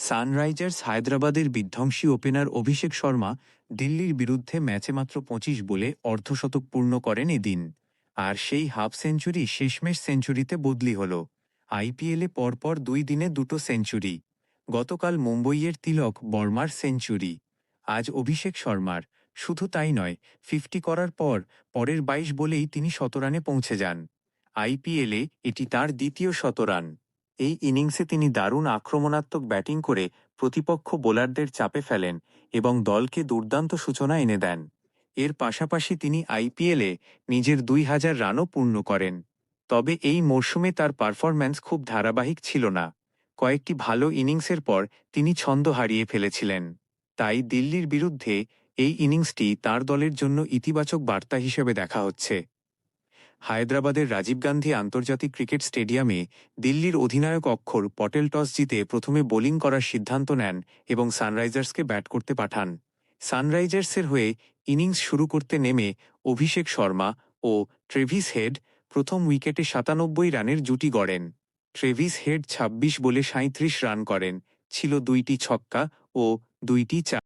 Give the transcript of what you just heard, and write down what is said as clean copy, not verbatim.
Sunrisers হায়দ্রাবাদের বিধ্বংসী opener Abhishek Sharma দিল্লির বিরুদ্ধে ম্যাচে মাত্র ২৫ বলে অর্ধশতক পূর্ণ করেন এদিন। আর সেই হাফ সেঞ্চুরি শেষমেশ সেঞ্চুরিতে বদলি হল। আইপিএলে পরপর ২ দিনে দুটো সেঞ্চুরি। গতকাল মুম্বইয়ের তিলক বর্মার সেঞ্চুরি, আজ অভিষেক শর্মার। শুধু তাই নয়, ৫০ করার পরের ২২ বলেই তিনি শতরানে পৌঁছে যান। আইপিএলে এটি তাঁর দ্বিতীয় শতরান। এই ইনিংসে তিনি দারুণ আক্রমণাত্মক ব্যাটিং করে প্রতিপক্ষ বোলারদের চাপে ফেলেন এবং দলকে দুর্দান্ত সূচনা এনে দেন। এর পাশাপাশি তিনি আইপিএলে নিজের ২০০০ রানও পূর্ণ করেন। তবে এই মরশুমে তার পারফরম্যান্স খুব ধারাবাহিক ছিল না। কয়েকটি ভালো ইনিংসের পর তিনি ছন্দ হারিয়ে ফেলেছিলেন। তাই দিল্লির বিরুদ্ধে এই ইনিংসটি তাঁর দলের জন্য ইতিবাচক বার্তা হিসেবে দেখা হচ্ছে। হায়দ্রাবাদের রাজীব গান্ধী আন্তর্জাতিক ক্রিকেট স্টেডিয়ামে দিল্লির অধিনায়ক অক্ষর পটেল টস জিতে প্রথমে বোলিং করার সিদ্ধান্ত নেন এবং সানরাইজার্সকে ব্যাট করতে পাঠান। সানরাইজার্সের হয়ে ইনিংস শুরু করতে নেমে অভিষেক শর্মা ও ট্রেভিস হেড প্রথম উইকেটে ৯৭ রানের জুটি গড়েন। ট্রেভিস হেড ২৬ বলে ৩৭ রান করেন, ছিল ২টি ছক্কা ও ২টি চার।